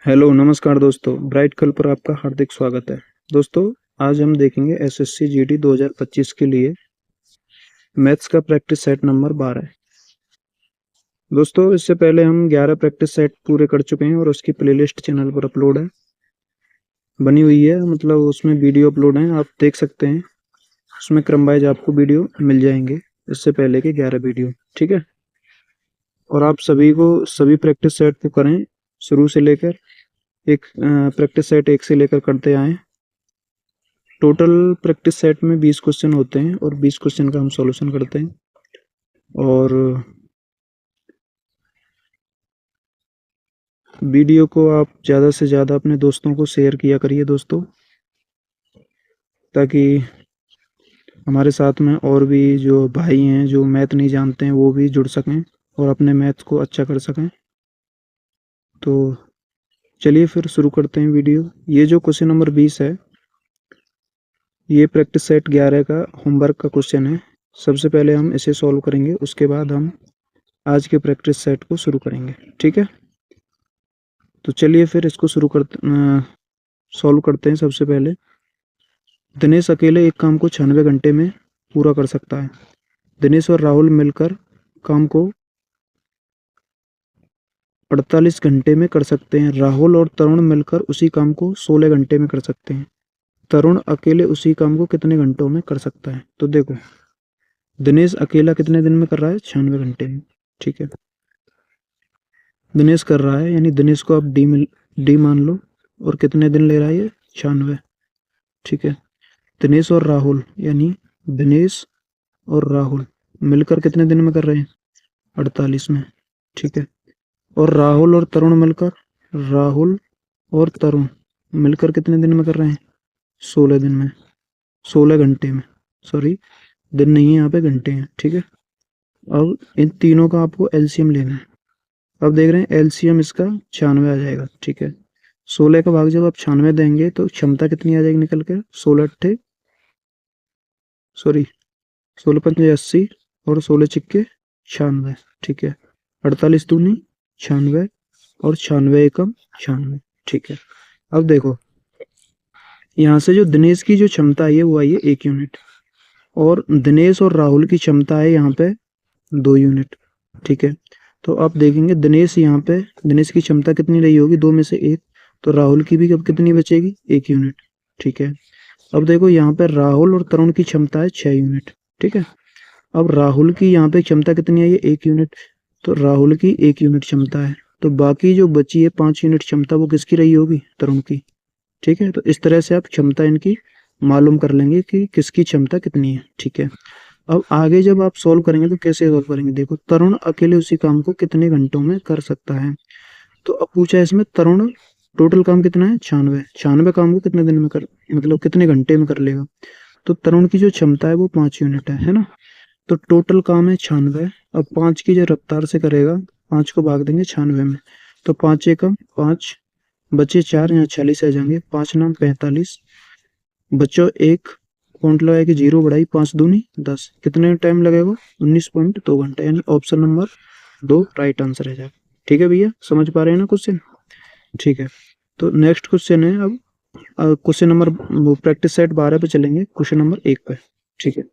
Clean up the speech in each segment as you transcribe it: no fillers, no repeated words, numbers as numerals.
Hello नमस्कार दोस्तों, bright कल पर आपका हार्दिक स्वागत है। दोस्तों, आज हम देखेंगे एसएससी जीडी 2025 के लिए मैथ्स का प्रैक्टिस सेट नंबर 12। दोस्तों, इससे पहले हम 11 प्रैक्टिस सेट पूरे कर चुके हैं और उसकी प्लेलिस्ट चैनल पर अपलोड है, बनी हुई है। मतलब उसमें वीडियो अपलोड है, आप देख सकते हैं। उसमें क्रम वाइज आपको वीडियो मिल जाएंगे, इससे पहले के 11 वीडियो। ठीक है। और आप सभी को सभी प्रैक्टिस सेट को करें शुरू से लेकर एक प्रैक्टिस सेट 1 से लेकर करते आए। टोटल प्रैक्टिस सेट में 20 क्वेश्चन होते हैं और 20 क्वेश्चन का हम सॉल्यूशन करते हैं। और वीडियो को आप ज़्यादा से ज़्यादा अपने दोस्तों को शेयर किया करिए दोस्तों, ताकि हमारे साथ में और भी जो भाई हैं जो मैथ नहीं जानते हैं वो भी जुड़ सकें और अपने मैथ को अच्छा कर सकें। तो चलिए फिर शुरू करते हैं वीडियो। ये जो क्वेश्चन नंबर 20 है, ये प्रैक्टिस सेट 11 का होमवर्क का क्वेश्चन है। सबसे पहले हम इसे सॉल्व करेंगे, उसके बाद हम आज के प्रैक्टिस सेट को शुरू करेंगे। ठीक है। तो चलिए फिर इसको सॉल्व करते हैं। सबसे पहले दिनेश अकेले एक काम को 96 घंटे में पूरा कर सकता है। दिनेश और राहुल मिलकर काम को 48 घंटे में कर सकते हैं। राहुल और तरुण मिलकर उसी काम को 16 घंटे में कर सकते हैं। तरुण अकेले उसी काम को कितने घंटों में कर सकता है? तो देखो, दिनेश अकेला कितने दिन में कर रहा है? 96 घंटे में। ठीक है, दिनेश कर रहा है, यानी दिनेश को आप डी मान लो। और कितने दिन ले रहा है ये? 96। ठीक है। दिनेश और राहुल, यानी दिनेश और राहुल मिलकर कितने दिन में कर रहे हैं? 48 में। ठीक है। और राहुल और तरुण मिलकर, राहुल और तरुण मिलकर कितने दिन में कर रहे हैं? 16 दिन में, 16 घंटे में। सॉरी, दिन नहीं है यहाँ पे, घंटे हैं। ठीक है। अब इन तीनों का आपको एलसीएम लेना है। अब देख रहे हैं एलसीएम इसका 96 आ जाएगा। ठीक है। 16 का भाग जब आप 96 देंगे तो क्षमता कितनी आ जाएगी निकल के? 16 पंजे 80 और 16 चिक्के 96। ठीक है। 48 दूनी 96 और 96 एकम 96। ठीक है। अब देखो, यहाँ से जो दिनेश की जो क्षमता है वो आई है 1 यूनिट, और दिनेश और राहुल की क्षमता है यहाँ पे 2 यूनिट। ठीक है। तो आप देखेंगे दिनेश यहाँ पे, दिनेश की क्षमता कितनी रही होगी? 2 में से 1। तो राहुल की भी अब कितनी बचेगी? 1 यूनिट। ठीक है। अब देखो, यहाँ पे राहुल और तरुण की क्षमता है 6 यूनिट। ठीक है। अब राहुल की यहाँ पे क्षमता कितनी है? ये 1 यूनिट। तो राहुल की 1 यूनिट क्षमता है, तो बाकी जो बची है 5 यूनिट क्षमता वो किसकी रही होगी? तरुण की। ठीक है। तो इस तरह से आप क्षमता इनकी मालूम कर लेंगे कि किसकी क्षमता कितनी है। ठीक है। अब आगे जब आप सॉल्व करेंगे तो कैसे सॉल्व करेंगे? देखो, तरुण अकेले उसी काम को कितने घंटों में कर सकता है। तो अब पूछा है इसमें, तरुण टोटल काम कितना है? 96। 96 काम को कितने दिन में कर, मतलब कितने घंटे में कर लेगा? तो तरुण की जो क्षमता है वो 5 यूनिट है ना। तो टोटल काम है 96। अब 5 की जो रफ्तार से करेगा, 5 को भाग देंगे 96 में, तो 5 एकम 5, बचे 4, यहाँ 46 आ जाएंगे। 5 नाम 45, बच्चों 1, पॉइंट लगाए कि 0 बढ़ाई, 5 दूनी 10। कितने टाइम लगेगा? 19.2 घंटे, यानी ऑप्शन नंबर 2 राइट आंसर है जाएगा। ठीक है भैया, समझ पा रहे हैं ना क्वेश्चन? ठीक है। तो नेक्स्ट क्वेश्चन है अब क्वेश्चन नंबर, प्रैक्टिस सेट 12 पे चलेंगे, क्वेश्चन नंबर 1 पे। ठीक है।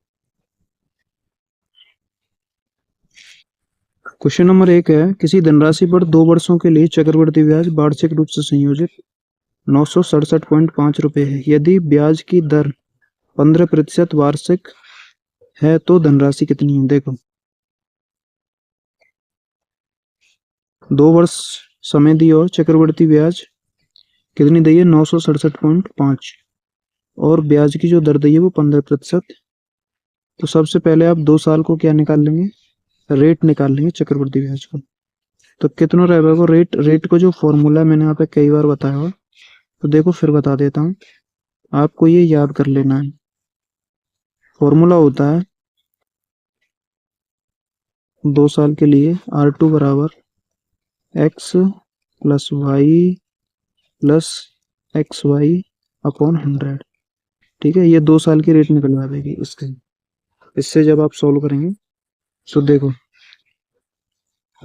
क्वेश्चन नंबर 1 है, किसी धनराशि पर 2 वर्षों के लिए चक्रवृद्धि ब्याज वार्षिक रूप से संयोजित 967.5 रुपये है। यदि ब्याज की दर 15% वार्षिक है तो धनराशि कितनी है? देखो, 2 वर्ष समय दी और चक्रवृद्धि ब्याज कितनी दी है? 967.5, और ब्याज की जो दर दी है वो 15%। तो सबसे पहले आप 2 साल को क्या निकाल लेंगे? रेट निकाल लेंगे चक्रवृद्धि ब्याज को। तो कितना रहेगा रेट? रेट को जो फॉर्मूला मैंने यहाँ पे कई बार बताया हुआ, तो देखो फिर बता देता हूँ, आपको ये याद कर लेना है। फॉर्मूला होता है 2 साल के लिए R2 बराबर x plus y plus x y upon 100। ठीक है। ये 2 साल की रेट निकलवा देगी इसके। इससे जब आप सॉल्व करेंगे तो देखो,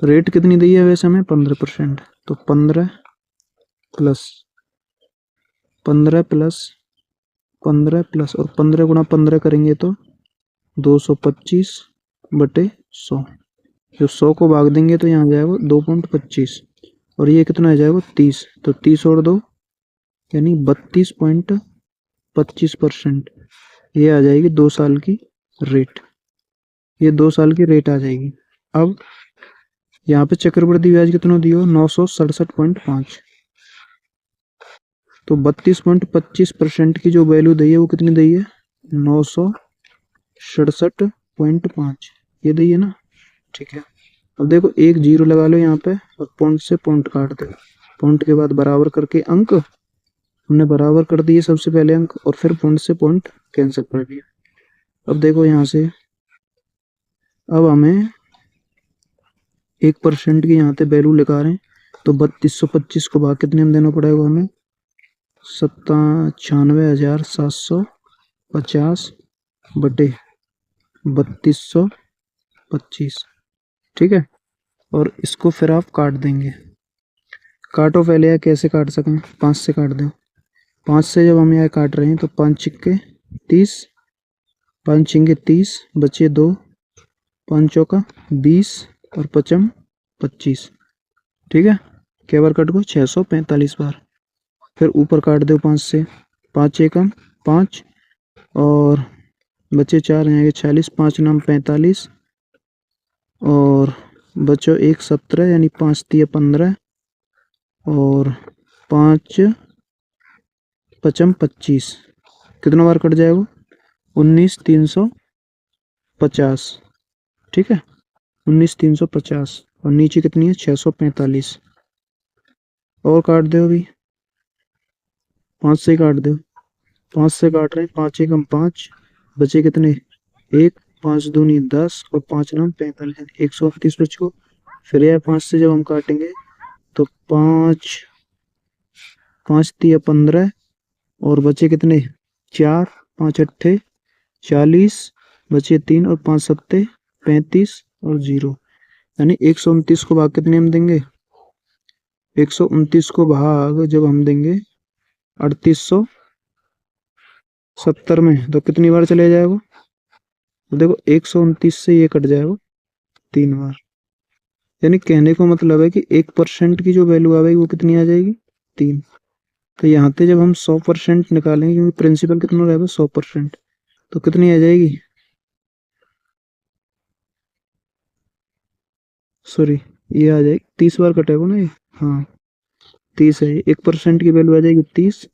रेट कितनी दी है वैसे हमें? 15%। तो 15 प्लस 15 प्लस 15 प्लस और 15 गुणा 15 करेंगे तो 225 बटे 100। जब 100 को भाग देंगे तो यहाँ आ जाएगा 2.25 और ये कितना आ जाएगा 30, तो 30 और 2 यानी 32.25%। ये आ जाएगी 2 साल की रेट, ये 2 साल की रेट आ जाएगी। अब यहाँ पे चक्रवृद्धि ब्याज कितना दियो 967.5, तो 32.25% की जो वैल्यू दी है वो कितनी दी है 967.5, ये दी है ना। ठीक है, अब देखो एक जीरो लगा लो यहाँ पे और पॉइंट से पॉइंट काट दो। पॉइंट के बाद बराबर करके अंक हमने बराबर कर दिए सबसे पहले अंक और फिर पॉइंट से पॉइंट कैंसिल कर दिया। अब देखो यहाँ से अब हमें 1% की यहाँ पे वैल्यू लगा रहे हैं तो 3225 को भाग कितने में देना पड़ेगा हमें 96,750 बटे 3225। ठीक है, और इसको फिर आप काट देंगे। काटो पहले, या कैसे काट सकें 5 से काट दो। 5 से जब हम यहाँ काट रहे हैं तो 5 छिक्के 30, 5 छिंगे 30 बचे 2, 5 चौका 20 और 5 25। ठीक है, क्या बार कट गो 645 बार। फिर ऊपर काट दो 5 से, 5 एकम 5 और बचे 4 यहाँ 46, 5 नाम 45 और बचो 1 17 यानी 5 तिया 15 और 5 5 25। कितना बार कट जाएगा 19,350। ठीक है, 19,350 और नीचे कितनी है 645 और काट दो अभी 5 से काट दो। 5 से काट रहे हैं, 5 एकम 5 बचे कितने 1, 5 दूनी 10 और 5 नाम 45 138 बचो। फिर यह 5 से जब हम काटेंगे तो 5 तिया 15 और बचे कितने 4, 5 अट्ठे 40 बचे 3 और 5 सत्ते 35 और 0 यानी 129 को भाग कितने हम देंगे 129 को भाग जब हम देंगे 3870 में तो कितनी बार चले जाएगा। तो देखो 129 से ये कट जाएगा 3 बार, यानी कहने को मतलब है कि 1% की जो वैल्यू आएगी वो कितनी आ जाएगी 3। तो यहाँ पे जब हम 100% निकालेंगे क्योंकि प्रिंसिपल कितना रहेगा 100%, तो कितनी आ जाएगी सॉरी ये आ जाएगी 30 बार कटेगा ना ये, हाँ 30 है। 1% की वैल्यू आ जाएगी 30,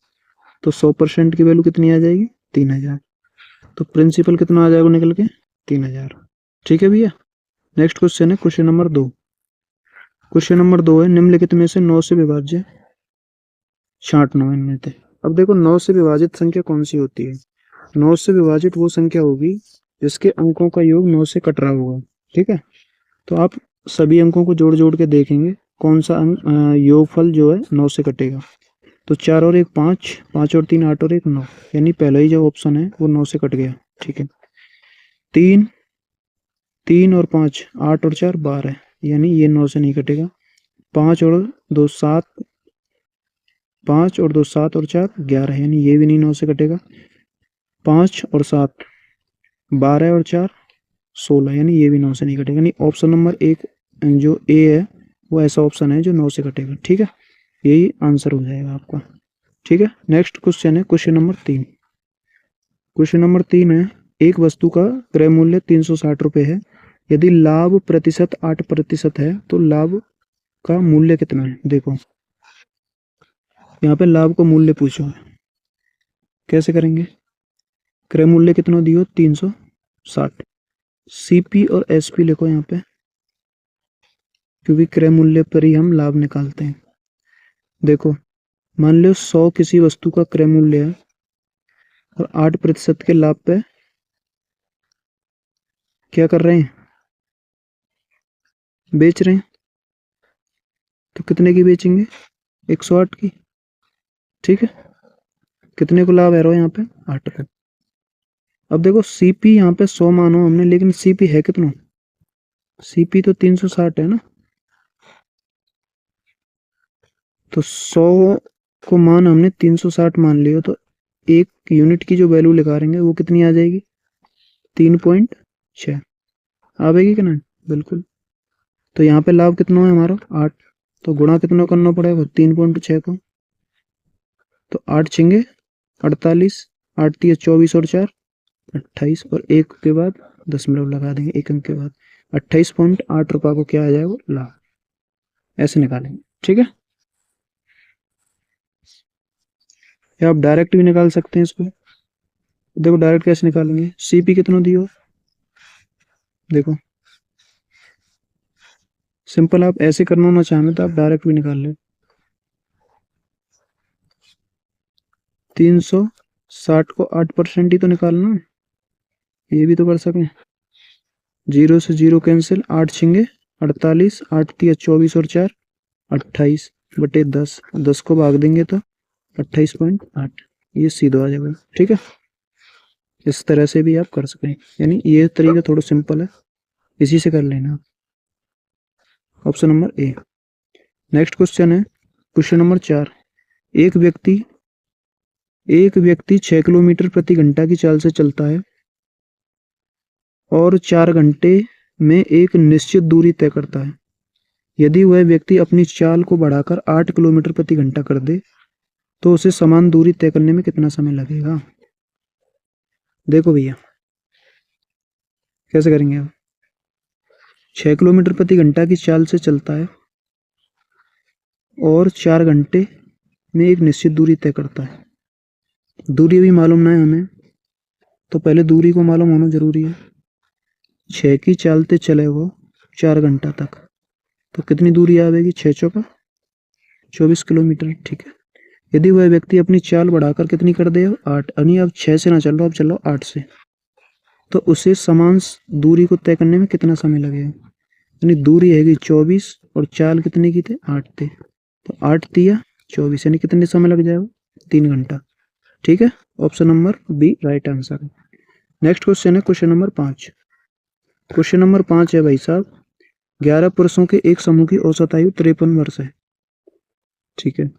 तो 100% की वैल्यू कितनी आ जाएगी 3000। तो प्रिंसिपल कितना आ जाएगा निकल के 3000। ठीक है भैया, नेक्स्ट क्वेश्चन है क्वेश्चन नंबर 2। क्वेश्चन नंबर 2 है निम्नलिखित में से 9 से विभाज्य 69 इनमें थे। अब देखो 9 से विभाजित संख्या कौन सी होती है। 9 से विभाजित वो संख्या होगी जिसके अंकों का योग 9 से कट रहा होगा। ठीक है, तो आप सभी अंकों को जोड़ जोड़ के देखेंगे कौन सा अंक योगफल जो है 9 से कटेगा। तो 4 और 1 5, 5 और 3 8 और 1 9, यानी पहला ही जो ऑप्शन है वो 9 से कट गया। ठीक है, 3 3 और 5 8 और 4 12, यानी ये 9 से नहीं कटेगा। 5 और 2 7, 5 और 2 7 और 4 11, यानी ये भी नहीं 9 से कटेगा। 5 और 7 12 और 4 16, यानी ये भी 9 से नहीं कटेगा। यानी ऑप्शन नंबर 1 जो ए है वो ऐसा ऑप्शन है जो 9 से कटेगा। ठीक है, यही आंसर हो जाएगा आपका। ठीक है, नेक्स्ट क्वेश्चन है क्वेश्चन नंबर 3। क्वेश्चन नंबर 3 है एक वस्तु का क्रय मूल्य 360 रुपये है, यदि लाभ प्रतिशत 8% है तो लाभ का मूल्य कितना है। देखो यहाँ पे लाभ का मूल्य पूछो है, कैसे करेंगे। क्रय मूल्य कितना दियो 360, सीपी और एसपी लिखो यहाँ पे क्योंकि क्रय मूल्य पर ही हम लाभ निकालते हैं। देखो मान लो 100 किसी वस्तु का क्रय मूल्य है और 8% के लाभ पे क्या कर रहे हैं बेच रहे हैं, तो कितने की बेचेंगे 108 की। ठीक है, कितने को लाभ आ रहा है यहाँ पे 8 रुपये। अब देखो सीपी यहाँ पे 100 मानो हमने, लेकिन सीपी है कितना, सीपी तो 360 है ना। तो 100 को मान हमने 360 मान लिया, तो एक यूनिट की जो वैल्यू निकालेंगे वो कितनी आ जाएगी? 3.6 आवेगी कि नहीं? बिल्कुल। तो यहाँ पे लाभ कितना है हमारा? 8। तो गुणा कितना करना पड़ेगा? 3.6 को। तो 8 छिंगे 48, 8 तिया 24 और 4 28, और एक के बाद दशमलव लगा देंगे, एक अंक के बाद। 28.8 रुपये को क्या आ जाएगा? लाभ। ऐसे निकालेंगे, ठीक है। या आप डायरेक्ट भी निकाल सकते हैं इसको। देखो डायरेक्ट कैसे निकालेंगे? सीपी कितना दियो? देखो सिंपल, आप ऐसे करना ना चाहें तो आप डायरेक्ट भी निकाल ले। 360 को 8% ही तो निकालना, ये भी तो कर सकें। 0 से 0 कैंसिल, 8 छिंगे 48, 8 तिया 24 और 4 28 बटे 10, 10 को भाग देंगे तो 28.8, ये सीधा आ जाएगा, ठीक है। इस तरह से भी आप कर सकें, यानी ये तरीका थोड़ा सिंपल है, इसी से कर लेना। Option number A. Next question है क्वेश्चन नंबर 4। एक व्यक्ति 6 किलोमीटर प्रति घंटा की चाल से चलता है और 4 घंटे में एक निश्चित दूरी तय करता है। यदि वह व्यक्ति अपनी चाल को बढ़ाकर 8 किलोमीटर प्रति घंटा कर दे तो उसे समान दूरी तय करने में कितना समय लगेगा? देखो भैया कैसे करेंगे आप। 6 किलोमीटर प्रति घंटा की चाल से चलता है और 4 घंटे में एक निश्चित दूरी तय करता है। दूरी भी मालूम ना है हमें, तो पहले दूरी को मालूम होना जरूरी है। 6 की चालते चले वो 4 घंटा तक, तो कितनी दूरी आवेगी? 6 चौका 24 किलोमीटर, ठीक है। यदि वह व्यक्ति अपनी चाल बढ़ाकर कितनी कर दे? 8, यानी अब 6 से ना चल रहा, अब चलो 8 से, तो उसे समान दूरी को तय करने में कितना समय लगेगा? यानी दूरी हैगी 24 और चाल कितने की थे? 8 थे, तो 8 तिया 24, यानी कितने समय लग जाएगा? 3 घंटा, ठीक है। Option number B right answer है। नेक्स्ट क्वेश्चन है क्वेश्चन नंबर 5। क्वेश्चन नंबर 5 है भाई साहब, 11 पुरुषों के एक समूह की औसत आयु 53 वर्ष है, ठीक है।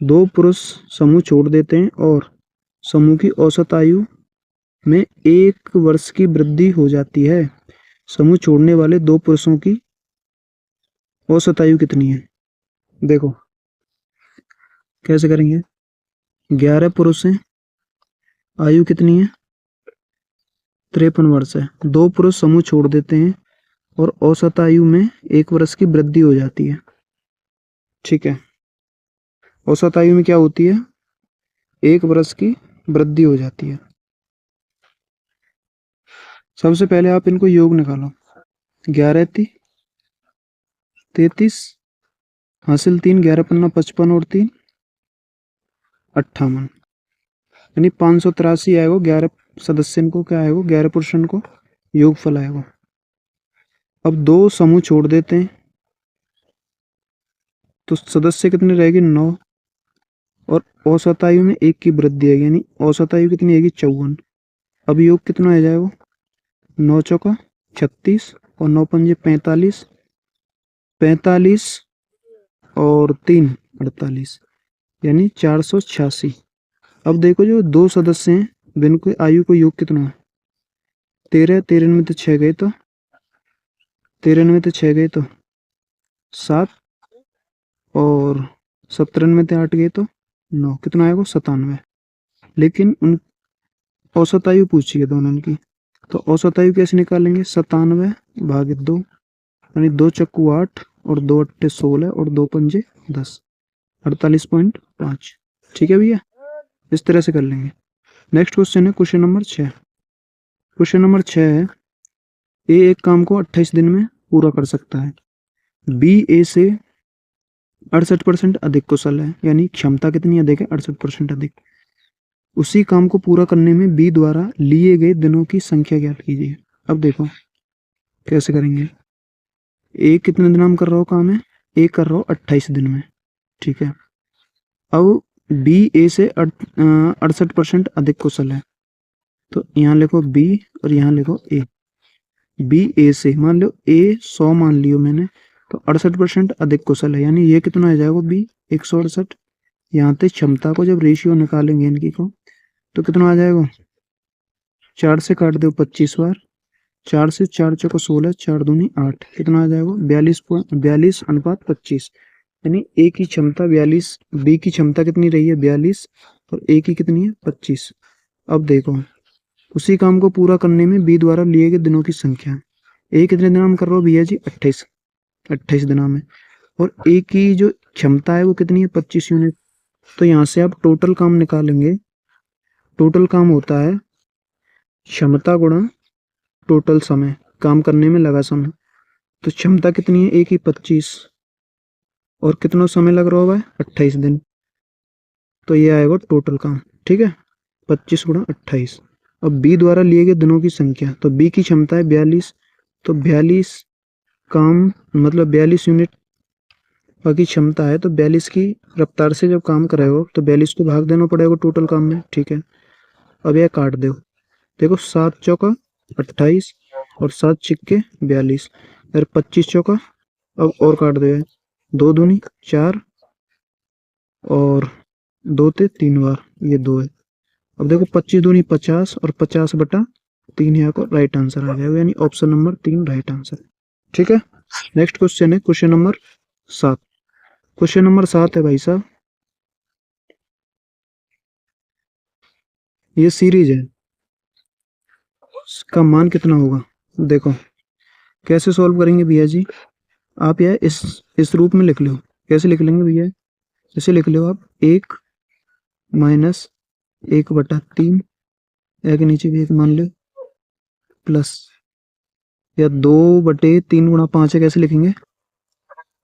2 पुरुष समूह छोड़ देते हैं और समूह की औसत आयु में 1 वर्ष की वृद्धि हो जाती है। समूह छोड़ने वाले 2 पुरुषों की औसत आयु कितनी है? देखो कैसे करेंगे। 11 पुरुष हैं, आयु कितनी है? 53 वर्ष है। 2 पुरुष समूह छोड़ देते हैं और औसत आयु में 1 वर्ष की वृद्धि हो जाती है, ठीक है। औसत आयु में क्या होती है? 1 वर्ष की वृद्धि हो जाती है। सबसे पहले आप इनको योग निकालो। 11 × 33 हासिल 3, 11 पन्ना 55 और 3 58, यानी 583 आएगा। 11 सदस्य को क्या आएगा? 11 पुरुषों को योगफल आएगा। अब 2 समूह छोड़ देते हैं तो सदस्य कितनी रहेगी? 9, और औसत आयु में 1 की वृद्धि आएगी, यानी औसत आयु कितनी आएगी? 54। अब योग कितना आ जाएगा? 9 चौका 36 और 9 पंजे 45, 45 और 3 48, यानी 486। अब देखो जो 2 सदस्य हैं जिनके आयु को योग कितना है? 13, 13 में तो 6 गए, तो 13 में तो 6 गए तो 7, और 17 में तो 8 गए तो 9, कितना आएगा? 97। लेकिन उन औसत आयु पूछी है दोनों की, तो औसत आयु कैसे निकालेंगे? 97 भागित 2, यानी 2 चक्कू 8 और 2 अट्ठे 16 और 2 पंजे 10, 48.5, ठीक है भैया। इस तरह से कर लेंगे। नेक्स्ट क्वेश्चन है क्वेश्चन नंबर 6। क्वेश्चन नंबर 6 है, ए एक काम को 28 दिन में पूरा कर सकता है, बी ए से 68% अधिक कुशल है, यानी क्षमता कितनी अधिक है? 68% अधिक। उसी काम को पूरा करने में बी द्वारा लिए गए दिनों की संख्या ज्ञात कीजिए। अब देखो कैसे करेंगे। ए कितने दिन में कर रहा हो काम है? ए कर रहा हो 28 दिन में, ठीक है। अब बी ए से 68% अधिक कुशल है, तो यहाँ लिखो बी और यहाँ लिखो ए। बी ए से, मान लो ए 100 मान लियो मैंने, तो 68% अधिक कुशल है, यानी ये कितना आ जाएगा? बी 168, यहाँ पे क्षमता को जब रेशियो निकालेंगे इनकी को, तो कितना आ जाएगा, 4 से काट दो 25 बार, 4 से 4 चौको 16, 4 दूनी 8, कितना आ जाएगा 42:25। यानी ए की क्षमता 42, बी की क्षमता कितनी रही है 42, और ए की कितनी है 25। अब देखो उसी काम को पूरा करने में बी द्वारा लिए गए दिनों की संख्या, ए कितने दिनों में कर रहा हो भैया जी 28, 28 दिनों में, और ए की जो क्षमता है वो कितनी है 25 यूनिट। तो यहाँ से आप टोटल काम निकालेंगे, टोटल काम होता है क्षमता गुणा टोटल समय, काम करने में लगा समय। तो क्षमता कितनी है ए की 25, और कितना समय लग रहा होगा 28 दिन, तो ये आएगा टोटल काम। ठीक है, 25 गुणा 28। अब बी द्वारा लिए गए दिनों की संख्या, तो बी की क्षमता है 42, तो 42 काम मतलब 42 यूनिट की क्षमता है, तो 42 की रफ्तार से जब काम कराएगा तो 42 को भाग देना पड़ेगा टोटल काम में। ठीक है, अब यह काट दो, देखो 7 चौका 28 और 7 छिक्के 42, और 25 चौका, अब और काट दो, 2 दूनी 4 और 2 ते 3 बार, ये 2 है। अब देखो 25 दूनी 50 और 50/3 यहाँ को राइट आंसर आ जाएगा, यानी ऑप्शन नंबर 3 राइट आंसर। ठीक है, नेक्स्ट क्वेश्चन है क्वेश्चन नंबर 7। क्वेश्चन नंबर 7 है भाई साहब, ये सीरीज है, इसका मान कितना होगा। देखो कैसे सॉल्व करेंगे भैया जी, आप यह इस रूप में लिख लो। कैसे लिख लेंगे भैया, जैसे लिख लो आप 1 माइनस 1/3, या के नीचे भी 1 मान लो, प्लस या 2/3 × 5 है, कैसे लिखेंगे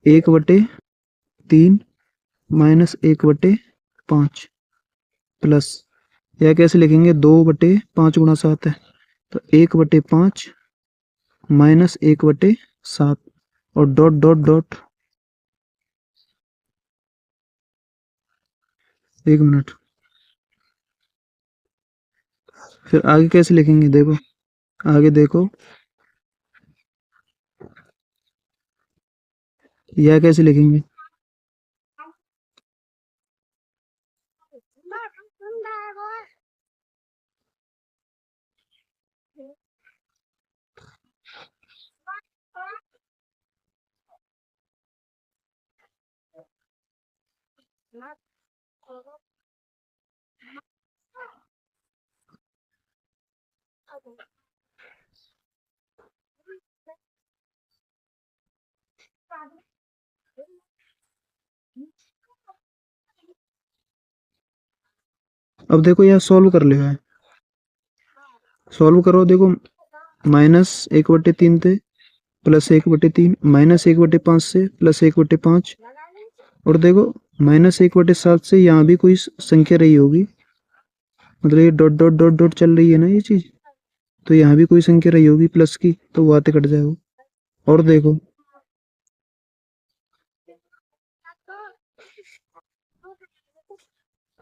1/3 माइनस 1/5, प्लस या कैसे लिखेंगे 2/5 × 7 है, तो 1/5 माइनस 1/7, और डॉट डॉट डॉट, 1 मिनट, फिर आगे कैसे लिखेंगे, देखो आगे देखो, यह कैसे लिखेंगे, अब देखो यह सॉल्व कर लिया है, सॉल्व करो, देखो -1/3 थे, प्लस 1/3, -1/5 से प्लस 1/5, और देखो -1/7 से यहाँ भी कोई संख्या रही होगी, मतलब ये डॉट डॉट डॉट डॉट चल रही है ना ये चीज, तो यहाँ भी कोई संख्या रही होगी प्लस की, तो वो आते कट जाएगा। और देखो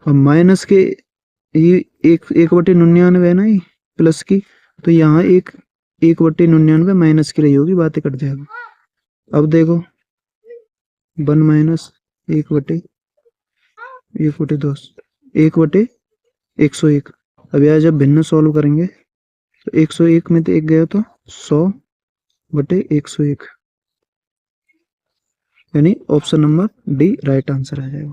अब माइनस के, ये 1/99 है ना ये प्लस की, तो यहाँ 1/99 माइनस की रही होगी, बातें कट जाएगा। अब देखो 1 माइनस 1/1/10, 1/101। अब यार जब भिन्न सॉल्व करेंगे तो 101 में तो 1 गया, तो 100/101, यानी option number D right answer आ जाएगा।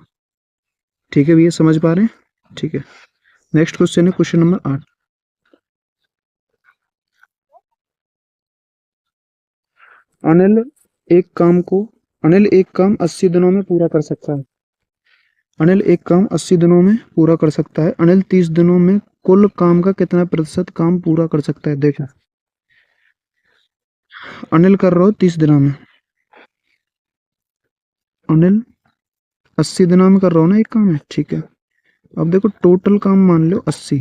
ठीक है भैया, समझ पा रहे हैं। ठीक है, नेक्स्ट क्वेश्चन है क्वेश्चन नंबर 8। अनिल अनिल एक काम 80 दिनों में पूरा कर सकता है। अनिल एक काम 80 दिनों में पूरा कर सकता है। अनिल 30 दिनों में कुल काम का कितना प्रतिशत काम पूरा कर सकता है। देखो अनिल कर रहा हो 30 दिनों में, अनिल 80 दिनों में कर रहा हो ना एक काम है। ठीक है, अब देखो टोटल काम मान लो 80,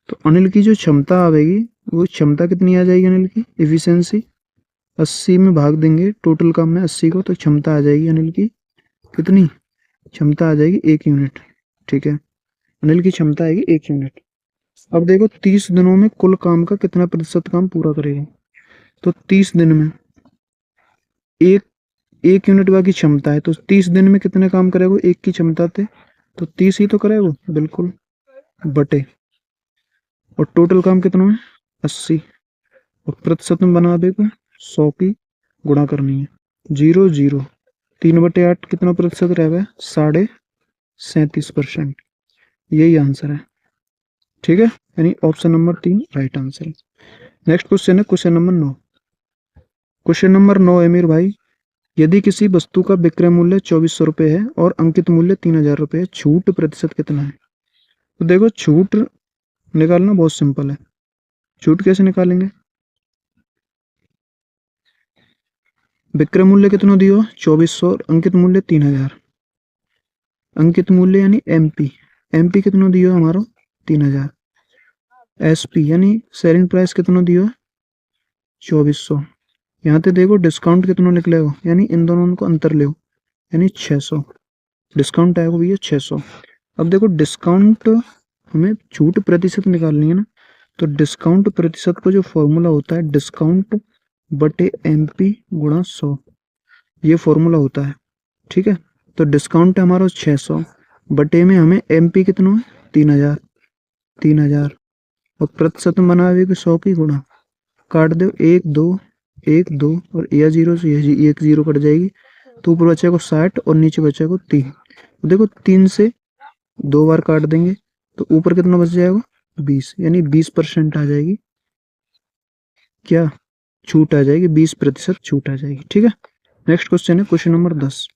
तो अनिल की जो क्षमता आएगी वो क्षमता कितनी आ जाएगी, अनिल की एफिशिएंसी 80 में भाग देंगे टोटल काम में 80 को, तो क्षमता आ जाएगी अनिल की कितनी, क्षमता आ जाएगी 1 यूनिट। ठीक है, अनिल की क्षमता आएगी 1 यूनिट। अब देखो 30 दिनों में कुल काम का कितना प्रतिशत काम पूरा करेगा, तो 30 दिन में एक 1 यूनिट बाकी क्षमता है, तो 30 दिन में कितने काम करेगा? 1 की क्षमता थे तो 30 ही तो करेगा, बिल्कुल, बटे, और टोटल काम कितना है? 80, और प्रतिशत में बना देगा 100 की गुणा करनी है, 0 0, 3/8 कितना प्रतिशत रहेगा? 37.5%। यही आंसर है, ठीक है, यानी ऑप्शन नंबर 3 राइट आंसर है। नेक्स्ट क्वेश्चन है क्वेश्चन नंबर 9। क्वेश्चन नंबर 9 है मेरे भाई, यदि किसी वस्तु का विक्रय मूल्य 2400 रुपये है और अंकित मूल्य 3000 रुपये है, छूट प्रतिशत कितना है? तो देखो, छूट निकालना बहुत सिंपल है। छूट कैसे निकालेंगे? विक्रय मूल्य कितना दियो? 2400 और अंकित मूल्य 3000। अंकित मूल्य यानी एमपी, एमपी कितना दियो हमारा? 3000। एसपी यानी सेलिंग प्राइस कितना दियो? 2400। यहाँ पे देखो डिस्काउंट कितना निकलेगा, यानी इन दोनों को अंतर ले, यानी 600 डिस्काउंट आएगा भैया 600। अब देखो डिस्काउंट, हमें छूट प्रतिशत निकालनी है ना, तो डिस्काउंट प्रतिशत का जो फॉर्मूला होता है डिस्काउंट बटे एमपी गुणा 100, ये फॉर्मूला होता है, ठीक है। तो डिस्काउंट है हमारा 600, बटे में हमें एमपी कितना है? 3000, 3000, और प्रतिशत में बना हुआ 100 की गुणा, काट दो 1 2 1 2, और यह 0 से यह 1 0 कट जाएगी, तो ऊपर बचेगा 60 और नीचे बचेगा 3। देखो 3 से 2 बार काट देंगे तो ऊपर कितना बच जाएगा? 20, यानी 20% आ जाएगी, क्या छूट आ जाएगी? 20% छूट आ जाएगी, ठीक है। नेक्स्ट क्वेश्चन है क्वेश्चन नंबर 10।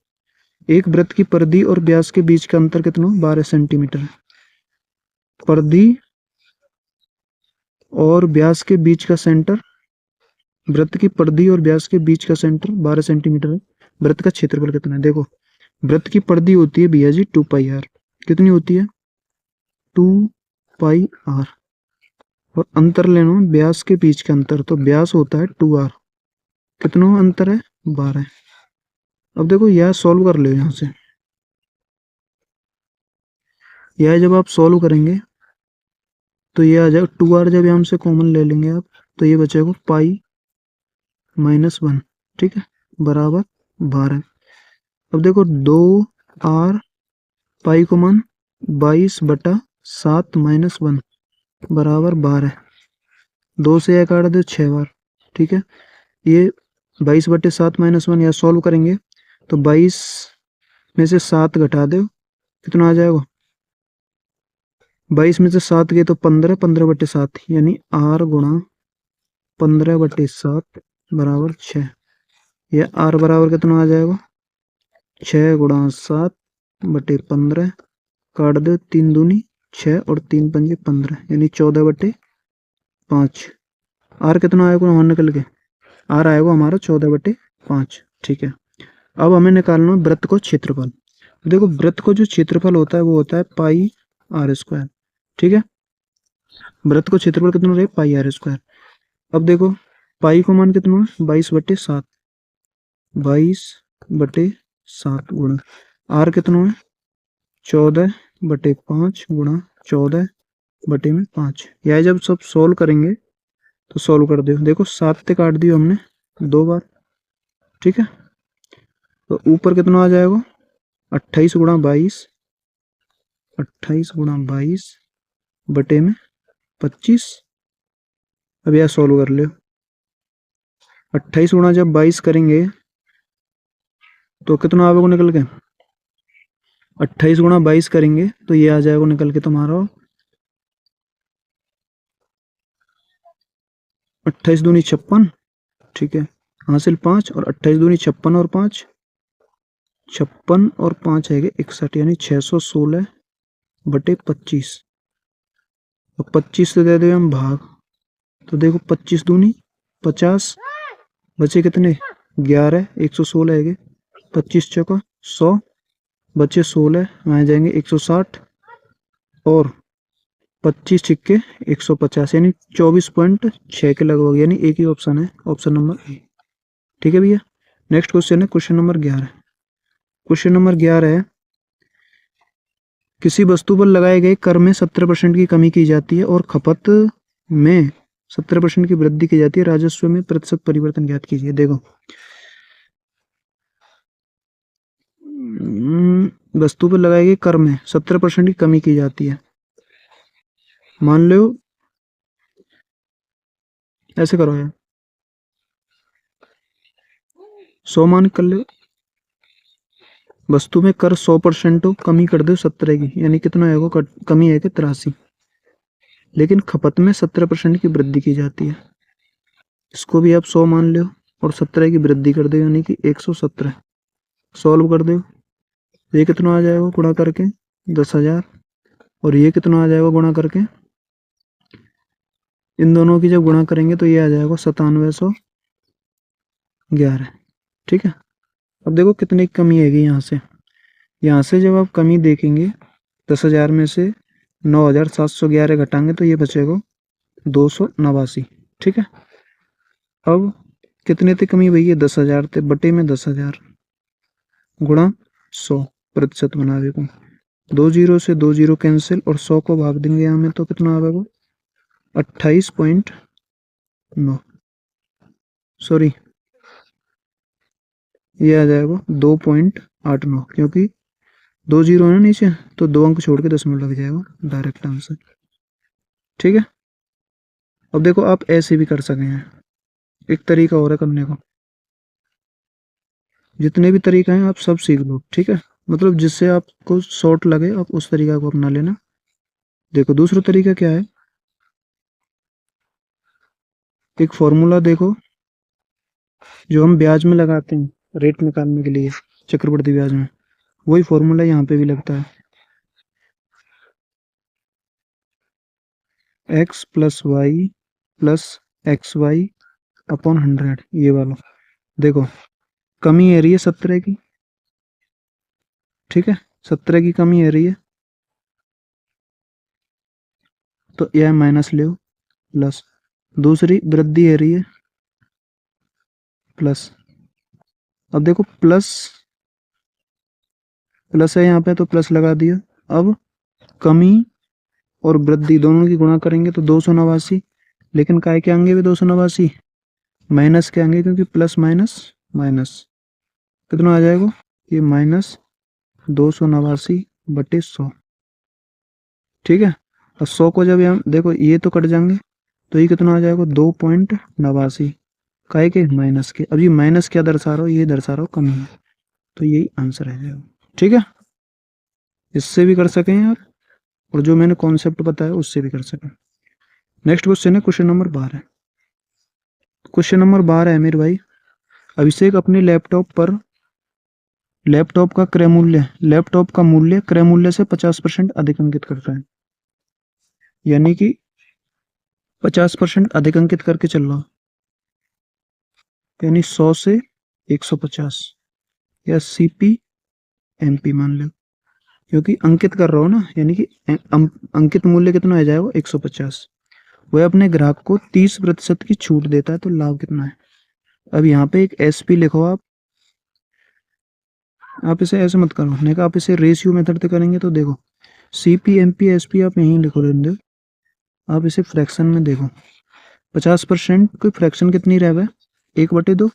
एक वृत्त की परिधि और व्यास के बीच का अंतर कितना? 12 सेंटीमीटर। परिधि और व्यास के बीच का सेंटर, वृत्त की परिधि और व्यास के बीच का सेंटर 12 सेंटीमीटर है। वृत्त का क्षेत्रफल कितना है? देखो, वृत्त की परिधि होती है भैया जी 2πr, कितनी होती है? 2πr, और अंतर लेना व्यास के बीच का अंतर, तो व्यास होता है 2r, कितना अंतर है? 12। अब देखो यह सॉल्व कर लो, यहाँ से यह जब आप सॉल्व करेंगे तो ये आ जाएगा 2r, जब यहाँ से कॉमन ले लेंगे आप तो ये बचेगा π-1, ठीक है, बराबर 12। अब देखो 2r, पाई को मान 22/7 - 1 बराबर 12। 2 से यह काट दो 6 बार, ठीक है। ये 22/7 - 1 या सॉल्व करेंगे तो 22 में से 7 घटा दो, कितना आ जाएगा? 22 में से 7 गए तो 15, 15/7, यानी r गुणा 15/7 बराबर 6। यह r बराबर कितना आ जाएगा? 6 गुणा 7/15, काट दो 3 दूनी 6 और 3 पंजे 15, यानी 14/5। r कितना आएगा वहां निकल के? r आएगा हमारा 14/5, ठीक है। अब हमें निकालना है वृत्त को क्षेत्रफल। देखो वृत्त को जो क्षेत्रफल होता है वो होता है πr², ठीक है। वृत्त को क्षेत्रफल कितना रहे? πr²। अब देखो पाई को मान कितना है? 22/7, 22/7 गुणा r कितना है? 14/5 गुणा 14/5। यह जब सब सोल्व करेंगे तो सोल्व कर दो, देखो 7 से काट दियो हमने 2 बार, ठीक है। तो ऊपर कितना आ जाएगा? 28 गुणा 22, 28 गुणा 22 बटे में 25। अब यह सोल्व कर लो, 28 गुणा जब 22 करेंगे तो कितना आवेगा निकल के? 28 गुणा 22 करेंगे तो ये आ जाएगा निकल के तुम्हारा 28 दूनी 56, ठीक है, हासिल 5, और 28 दूनी 56 और 5, 56 और 5 है 61, यानी 616/25। और 25 से दे दे हम भाग, तो देखो 25 दूनी 50, बचे कितने? 11, 116 है 25 चौका 100, बचे 16, वहाँ जाएंगे 160, और 25 छिक्के 150, यानी 24.6 के लगभग, यानी एक ही ऑप्शन है, ऑप्शन नंबर ए, ठीक है भैया। नेक्स्ट क्वेश्चन है क्वेश्चन नंबर 11। क्वेश्चन नंबर 11 है, किसी वस्तु पर लगाए गए कर में 70% की कमी की जाती है और खपत में 70% की वृद्धि की जाती है, राजस्व में प्रतिशत परिवर्तन ज्ञात कीजिए। देखो वस्तु पर लगाए गए कर में 17% की कमी की जाती है। मान लो ऐसे करो यार, 100 मान कर लो, वस्तु में कर 100% हो, कमी कर दो 17 की, यानी कितना आएगा, कमी आएगी 83। लेकिन खपत में 17% की वृद्धि की जाती है। इसको भी आप 100 मान लो और 17 की वृद्धि कर दो, यानी कि 117। सॉल्व कर दो, ये कितना आ जाएगा गुणा करके 10,000, और ये कितना आ जाएगा गुणा करके, इन दोनों की जब गुणा करेंगे तो ये आ जाएगा 9711। ठीक है। अब देखो कितनी कमी आएगी यहाँ से जब आप कमी देखेंगे 10,000 में से 9,711 घटाएंगे तो ये बचेगा 289। ठीक है। अब कितने थे कमी भैया, 10,000 थे, बटे में 10,000 गुणा 100% बना देगा। 2 जीरो से 2 जीरो कैंसिल और 100 को भाग देंगे यहाँ में तो कितना आएगा, 28.9, सॉरी ये आ जाएगा 2.89, क्योंकि 2 जीरो है ना नीचे, तो 2 अंक छोड़ के 10 मिनट लग जाएगा, डायरेक्ट आंसर। ठीक है। अब देखो आप ऐसे भी कर सके हैं, एक तरीका और है करने का। जितने भी तरीका हैं आप सब सीख लो। ठीक है। मतलब जिससे आपको शॉर्ट लगे आप उस तरीका को अपना लेना। देखो दूसरा तरीका क्या है, एक फॉर्मूला देखो जो हम ब्याज में लगाते हैं रेट निकालने के लिए, चक्रवृद्धि ब्याज में, वही फॉर्मूला यहाँ पे भी लगता है, x plus y plus x y upon 100, ये वाला। देखो कमी आ रही है 17 की, ठीक है, 17 की कमी आ रही है, तो यह माइनस ले, प्लस दूसरी वृद्धि आ रही है प्लस। अब देखो प्लस प्लस है यहाँ पे तो प्लस लगा दिया। अब कमी और वृद्धि दोनों की गुणा करेंगे तो 289, लेकिन काय के आएंगे भी 289, माइनस के आएंगे, क्योंकि प्लस माइनस माइनस कितना आ जाएगा, ये माइनस 289/100। ठीक है। और 100 को जब हम देखो ये तो कट जाएंगे, तो ये कितना आ जाएगा 2.89, काय के माइनस के। अब ये माइनस क्या दर्शा रहा हो, ये दर्शा रहा हो कमी है, तो यही आंसर है जाएगा। ठीक है। इससे भी कर सकें आप, और जो मैंने कॉन्सेप्ट बताया उससे भी कर सकें। नेक्स्ट क्वेश्चन है क्वेश्चन नंबर 12। क्वेश्चन नंबर 12 है मेरे भाई, अभिषेक अपने लैपटॉप का मूल्य क्रय मूल्य से 50% अधिक अंकित करता है, यानी कि 50% अधिक अंकित करके चल रहा, यानी 100 से 150, या सीपी एमपी मान लो, क्योंकि अंकित कर रहा हो ना, यानी कि अंकित मूल्य कितना आ जाएगा 150। वह अपने ग्राहक को 30% की छूट देता है, तो लाभ कितना है। अब यहाँ पे एक एसपी लिखो आप इसे ऐसे मत करो, नहीं, आप इसे रेशियो मेथड से करेंगे तो देखो सीपी एमपी एसपी आप यहीं लिखो, लेंगे आप इसे फ्रैक्शन में देखो, 50% कोई फ्रैक्शन कितनी रह 1/2।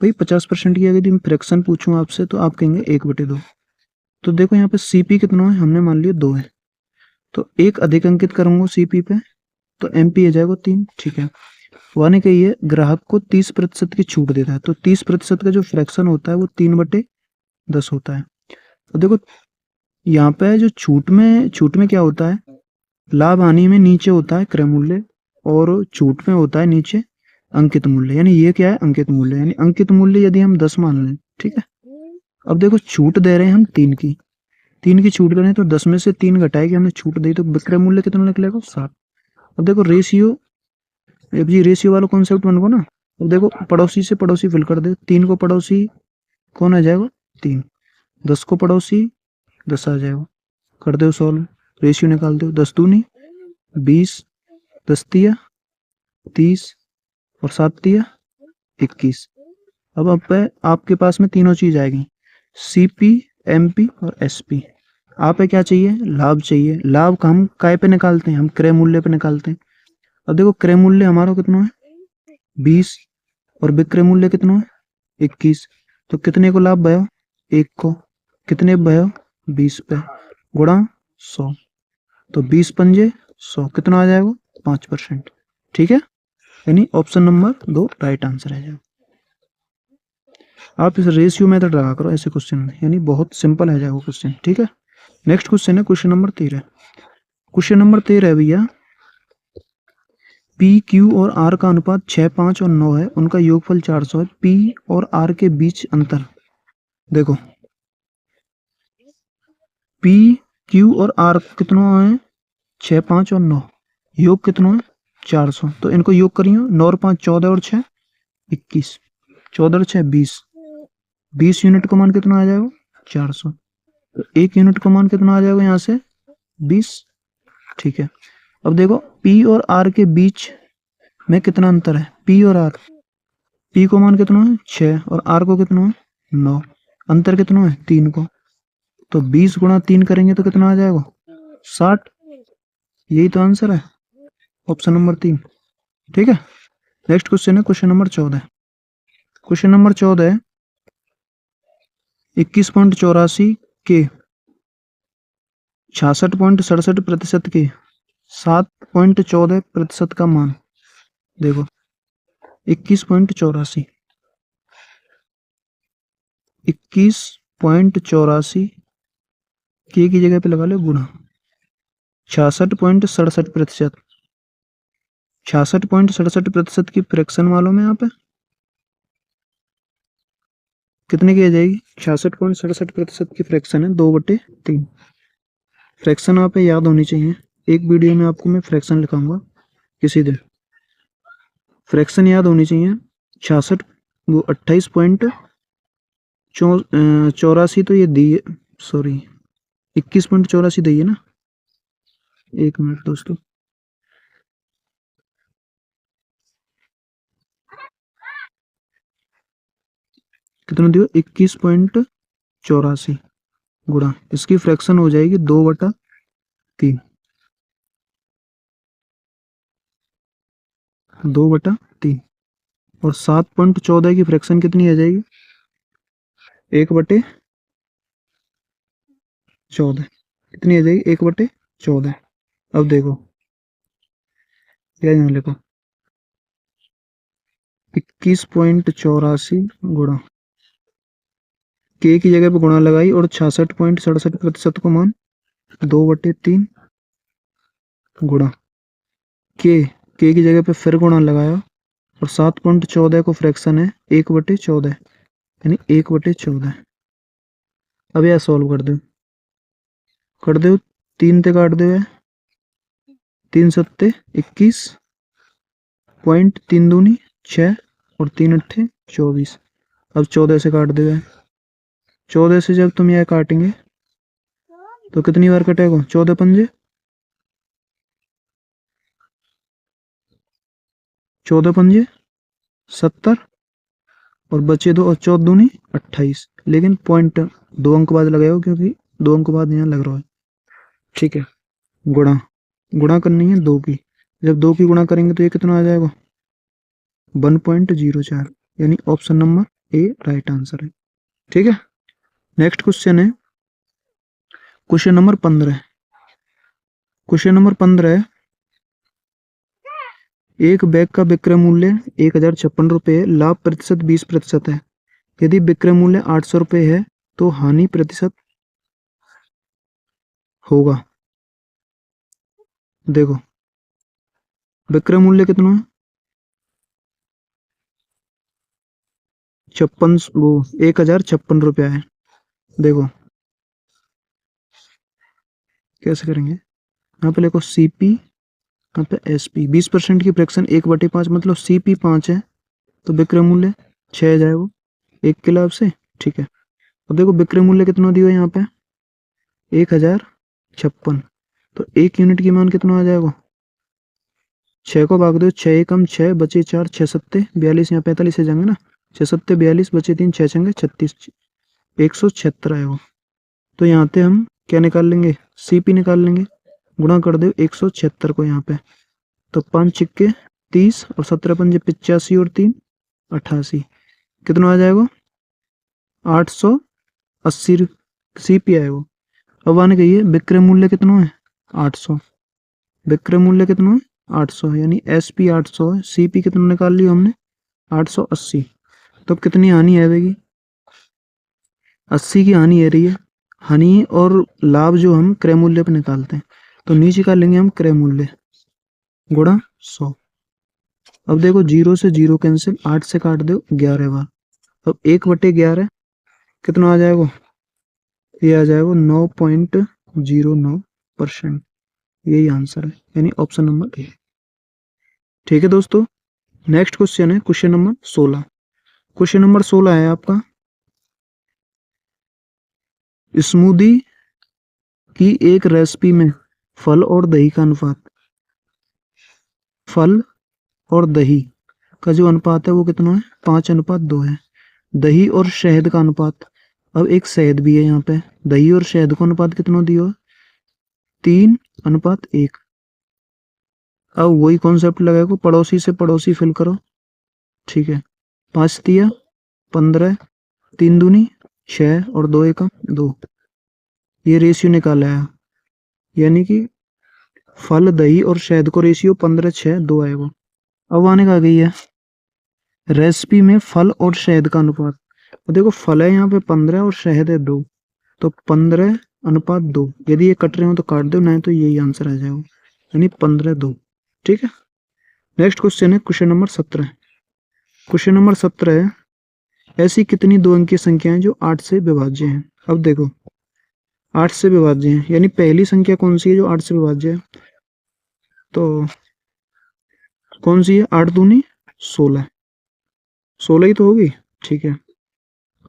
भाई 50% की अगर मैं फ्रैक्शन पूछूं आपसे तो आप कहेंगे 1/2। तो देखो यहाँ पे सीपी कितना है, हमने मान लिया 2 है, तो एक अधिक अंकित करूंगा सीपी पे, तो एमपी आ जाएगा 3। ठीक है। यानी कि ये ग्राहक को 30% की छूट देता है, तो 30% का जो फ्रैक्शन होता है वो 3/10 होता है। तो देखो यहाँ पे जो छूट में क्या होता है, लाभ हानि में नीचे होता है क्रय मूल्य, और छूट में होता है नीचे अंकित मूल्य, यानी ये क्या है अंकित मूल्य, यानी अंकित मूल्य यदि हम 10 मान लें। ठीक है। अब देखो छूट दे रहे हैं हम 3 की छूट करें तो 10 में से 3 घटाए कि हमने छूट दी, तो विक्रय मूल्य कितना निकलेगा 7। अब देखो रेशियो, अब ये रेशियो वाला कॉन्सेप्ट बन गो ना। अब देखो पड़ोसी से पड़ोसी फिल कर दे, 3 को पड़ोसी कौन आ जाएगा 3, 10 को पड़ोसी 10 आ जाएगा, कर दो सॉल्व, रेशियो निकाल दो, 10 दूनी 20, 10 तिया 30 और 7 तिया 21। अब आपके पास में तीनों चीज आएगी, सीपी एमपी और एसपी। आप क्या चाहिए, लाभ चाहिए। लाभ का हम काय पे निकालते हैं, हम क्रय मूल्य पे निकालते हैं। अब देखो क्रय मूल्य हमारा कितना है 20, और विक्रय मूल्य कितना है 21, तो कितने को लाभ भयो, 1 को, कितने भयो 20 पे गुणा 100, तो 20 पंजे 100, कितना आ जाएगा 5%। ठीक है, यानी ऑप्शन नंबर 2 राइट आंसर है जाएगा। आप इस रेशियो मेथड लगा करो ऐसे क्वेश्चन में, यानी बहुत सिंपल है जाएगा क्वेश्चन। ठीक है, नेक्स्ट क्वेश्चन है क्वेश्चन नंबर 13। क्वेश्चन नंबर 13 है भैया, पी क्यू और आर का अनुपात 6, 5 और 9 है, उनका योगफल 400 है, पी और आर के बीच अंतर। देखो पी क्यू और आर कितना है 6, 5 और 9, योग कितना है 400, तो इनको योग करियो, 9 और 5 14 और 6 21, 14 और 6 20, 20 यूनिट का मान कितना आ जाएगा 400, तो 1 यूनिट का मान कितना आ जाएगा यहाँ से 20। ठीक है, अब देखो पी और आर के बीच में कितना अंतर है, पी और आर, पी को मान कितना है 6 और आर को कितना है 9, अंतर कितना है 3 को, तो 20 गुणा 3 करेंगे तो कितना आ जाएगा 60, यही तो आंसर है ऑप्शन नंबर 3। ठीक है, नेक्स्ट क्वेश्चन है क्वेश्चन नंबर 14। क्वेश्चन नंबर 14 है 21.84 के 66.67% के 7.14% का मान। देखो 21.84, 21.84 के की जगह पे लगा लो गुणा 66.67%, 66.67% की फ्रैक्शन मालूम है यहाँ पे कितने की आ जाएगी, 66.67% की फ्रैक्शन है 2/3। फ्रैक्शन यहाँ पे याद होनी चाहिए, एक वीडियो में आपको मैं फ्रैक्शन लिखाऊंगा किसी दिन, फ्रैक्शन याद होनी चाहिए। 66 वो 28.84 तो ये दी है, सॉरी 21.84 दी है ना, एक मिनट दोस्तों, कितना दियो 21.84 गुणा इसकी फ्रैक्शन हो जाएगी 2/3, 2/3, और 7.14 की फ्रैक्शन कितनी आ जाएगी 1/14, कितनी आ जाएगी 1/14। अब देखो क्या यहाँ लिखो 21.84 गुणा के की जगह पे गुणा लगाई और 66.67% को मान 2/3 गुणा के की जगह पे फिर गुणा लगाया और 7.14 को फ्रैक्शन है 1/14, यानी 1/14। अब यह सॉल्व कर दो 3 ते काट दो, 3 सत्ते 21, पॉइंट 3 दूनी 6 और 3 अट्ठे 24। अब 14 से काट दो, 14 से जब तुम यह काटेंगे तो कितनी बार कटेगा 14 पंजे 14 पंजे 70 और बचे 2 और 14 दूनी 28, लेकिन पॉइंट 2 अंक बाद लगाओ क्योंकि 2 अंक बाद यहाँ लग रहा है। ठीक है, गुणा करनी है 2 की, जब 2 की गुणा करेंगे तो ये कितना आ जाएगा 1.04, यानी option number A right answer है। ठीक है, नेक्स्ट क्वेश्चन है क्वेश्चन नंबर 15। क्वेश्चन नंबर 15 है, एक बैग का विक्रय मूल्य 1056 रुपये, लाभ प्रतिशत 20% है, यदि विक्रय मूल्य 800 रुपये है तो हानि प्रतिशत होगा। देखो विक्रय मूल्य कितना है 1056 रुपया है। देखो कैसे करेंगे, यहाँ पे लिखो सीपी, यहाँ पे एसपी, 20% की फ्रैक्शन 1/5 मतलब सीपी 5 है, तो विक्रय मूल्य 6 जाएगा 1 के लाभ से। ठीक है, अब देखो विक्रय मूल्य कितना दिया है यहाँ पे 1056, तो 1 यूनिट की मान कितना आ जाएगा 6 को भाग दो, 6 एकम 6 बचे 4, 6 सत्ते 42, यहाँ 45 से जाएंगे ना, 6 सत्ते 42 बचे 3, 6 छंगे 36, 176 आएगा। तो यहाँ पे हम क्या निकाल लेंगे सीपी निकाल लेंगे, गुणा कर दो 176 को यहाँ पे, तो 5 छिक्के 30 और 17 पंजे 85 और 3 88, कितना आ जाएगा 880 सीपी आए वो। अब आने कहिए विक्रय मूल्य कितना है 800, विक्रय मूल्य कितना है 800 यानी एसपी 800 है, सीपी कितना निकाल लिया हमने 880। तो अब कितनी हानि आएगी 80 की हानि आ रही है। हानि और लाभ जो हम क्रय मूल्य पे निकालते हैं तो नीचे का लेंगे हम क्रय मूल्य गुणा 100। अब देखो 0 से 0 कैंसिल, 8 से काट दो 11 बार। अब 1/11 कितना आ जाएगा, ये आ जाएगा 9.09%। यही आंसर है यानी ऑप्शन नंबर ए। ठीक है दोस्तों, नेक्स्ट क्वेश्चन है क्वेश्चन नंबर 16। क्वेश्चन नंबर 16 है आपका, स्मूदी की एक रेसिपी में फल और दही का अनुपात, फल और दही का जो अनुपात है वो कितना है 5:2 है। दही और शहद का अनुपात, अब एक शहद भी है यहाँ पे, दही और शहद का अनुपात कितना दिया है 3:1। अब वही कॉन्सेप्ट लगाएगा, पड़ोसी से पड़ोसी फिल करो। ठीक है, 5×3 = 15, 3×2 = 6 और 2×1 = 2। ये रेशियो निकाला है यानी कि फल दही और शहद को रेशियो 15:6:2 आएगा। अब आने का गई है रेसिपी में फल और शहद का अनुपात। तो देखो फल है यहाँ पे 15 और शहद है 2, तो 15:2। यदि ये कट रहे हो तो काट दो, नहीं तो यही आंसर आ जाएगा यानी 15:2। ठीक है, नेक्स्ट क्वेश्चन है क्वेश्चन नंबर 17। क्वेश्चन नंबर 17 है, ऐसी कितनी 2 अंकीय संख्याएं जो 8 से विभाज्य हैं। अब देखो 8 से विभाज्य हैं यानी पहली संख्या कौन सी है जो 8 से विभाज्य है, तो कौन सी है 8×2 = 16, 16 ही तो होगी। ठीक है,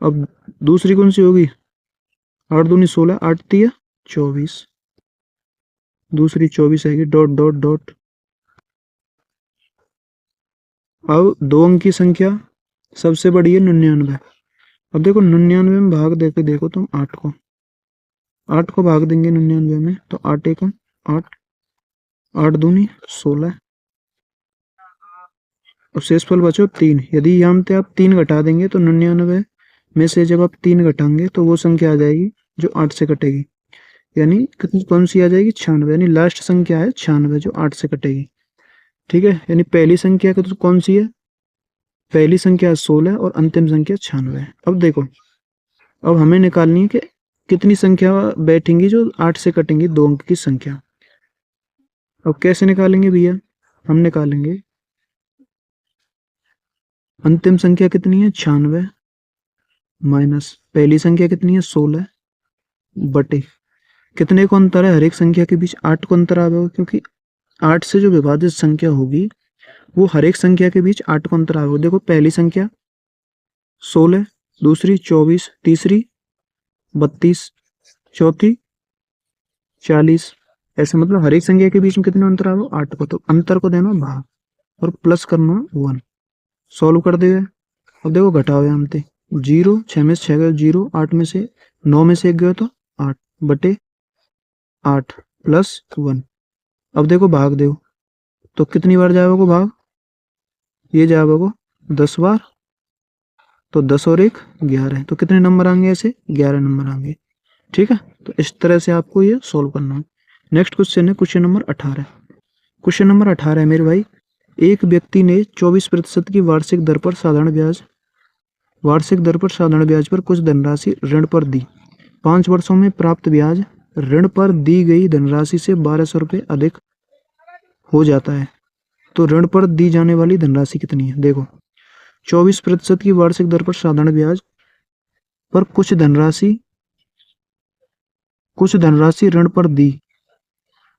अब दूसरी कौन सी होगी 8×2 = 16, 8×3 = 24, दूसरी 24 आएगी डॉट डॉट डॉट। अब 2 अंक की संख्या सबसे बड़ी है 99। अब देखो 99 में भाग देके देखो तुम 8 को भाग देंगे 99 में तो 8×1 = 8, 8×2 = 16 और शेषफल बचो 3। यदि यहाँ से आप 3 घटा देंगे तो 99 में से जब आप 3 घटाएंगे तो वो संख्या आ जाएगी जो 8 से कटेगी, यानी कितनी कौन सी आ जाएगी 96, यानी लास्ट संख्या है 96 जो 8 से कटेगी। ठीक है, यानी पहली संख्या तो कौन सी है, पहली संख्या 16 और अंतिम संख्या 96 है। अब देखो अब हमें निकालनी है कि कितनी संख्या बैठेंगी जो 8 से कटेंगी 2 अंक की संख्या। अब कैसे निकालेंगे भैया, हम निकालेंगे अंतिम संख्या कितनी है 96 माइनस पहली संख्या कितनी है 16 बटे कितने को अंतर है हर एक संख्या के बीच 8 को अंतर आएगा, क्योंकि 8 से जो विभाजित संख्या होगी वो हर एक संख्या के बीच 8 को अंतर आएगा। देखो पहली संख्या 16, दूसरी 24, तीसरी 32, चौथी 40, ऐसे मतलब हर एक संख्या के बीच में कितने अंतर आएगा 8 को, तो अंतर को देना भाग और प्लस करना 1। सॉल्व कर देगा। अब देखो घटाओ यहाँ पे 0, 6 में से 6 गए 0, 8 में से 9 में से 1 गया तो 8 बटे 8 प्लस 1। अब देखो भाग दो तो कितनी बार जाएगा भाग, ये जाएगा 10 बार, तो 10 और 1 11, तो कितने नंबर आएंगे ऐसे 11 नंबर आएंगे। ठीक है, तो इस तरह से आपको ये सॉल्व करना है। नेक्स्ट क्वेश्चन है क्वेश्चन नंबर 18। क्वेश्चन नंबर 18 है मेरे भाई, एक व्यक्ति ने 24% की वार्षिक दर पर साधारण ब्याज पर कुछ धनराशि ऋण पर दी। 5 वर्षों में प्राप्त ब्याज ऋण पर दी गई धनराशि से 1200 रुपये अधिक हो जाता है, तो ऋण पर दी जाने वाली धनराशि कितनी है। देखो 24% की वार्षिक दर पर साधारण ब्याज पर कुछ धनराशि ऋण पर दी,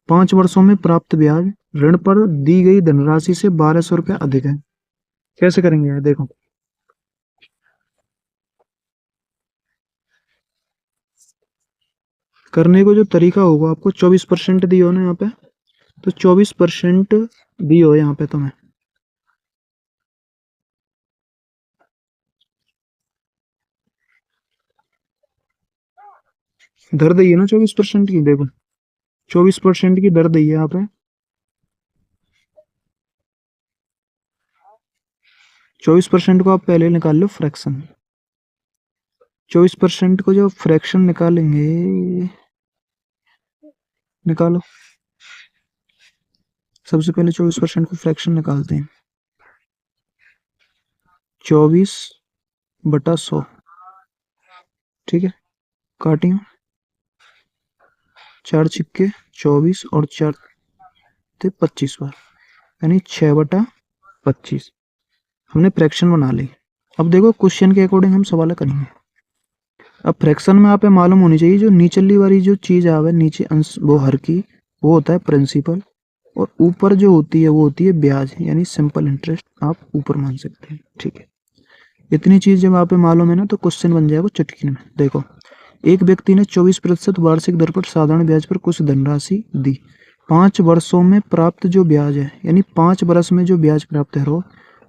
5 वर्षों में प्राप्त ब्याज ऋण पर दी गई धनराशि से 1200 रुपये अधिक है। कैसे करेंगे यार, देखो करने को जो तरीका होगा आपको 24% दी हो ना यहाँ पे, तो 24% दी हो यहाँ पे तुम्हें, दर दी है ना 24% की। देखो 24% की दर दी है यहाँ पे, 24% को आप पहले निकाल लो फ्रैक्शन, 24% को जो फ्रैक्शन निकालेंगे, निकालो। सबसे पहले 24% को फ्रैक्शन निकालते हैं। 24/100, ठीक है। काटियो, 4 छिक्के 24 और 4 थे 25 बार, यानी 6/25 हमने फ्रैक्शन बना ली। अब देखो क्वेश्चन के अकॉर्डिंग हम सवाल करेंगे। अब फ्रैक्शन में आप मालूम होनी चाहिए, जो नीचली वाली जो चीज आवे नीचे अंश वो हर की, वो होता है प्रिंसिपल, और ऊपर जो होती है वो होती है ब्याज, यानी सिंपल इंटरेस्ट आप ऊपर मान सकते हैं, ठीक है। इतनी चीज जब आप मालूम है ना, तो क्वेश्चन बन जाएगा चुटकी में। देखो, एक व्यक्ति ने 24% वार्षिक दर पर साधारण ब्याज पर कुछ धनराशि दी। 5 वर्षों में प्राप्त जो ब्याज है, यानी 5 वर्ष में जो ब्याज प्राप्त है रो,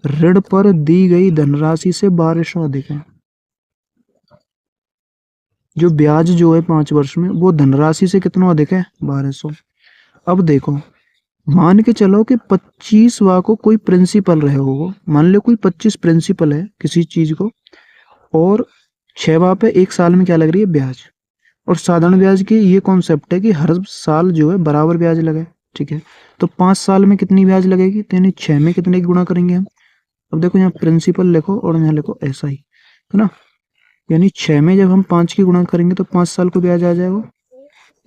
ऋण पर दी गई धनराशि से 1200 अधिक है। जो ब्याज जो है 5 वर्ष में, वो धनराशि से कितना अधिक है, 1200। अब देखो, मान के चलो कि 25वां को कोई प्रिंसिपल रहे होगा, मान लो कोई 25 प्रिंसिपल है किसी चीज को, और 6वां पे 1 साल में क्या लग रही है, ब्याज। और साधारण ब्याज की ये कॉन्सेप्ट है कि हर साल जो है बराबर ब्याज लगे, ठीक है। तो 5 साल में कितनी ब्याज लगेगी, तो यानी 6 में कितने की गुणा करेंगे हम। अब देखो, यहाँ प्रिंसिपल लिखो और यहाँ लिखो ऐसा ही, है ना। यानी 6 में जब हम 5 की गुणा करेंगे तो 5 साल को ब्याज आ जाएगा।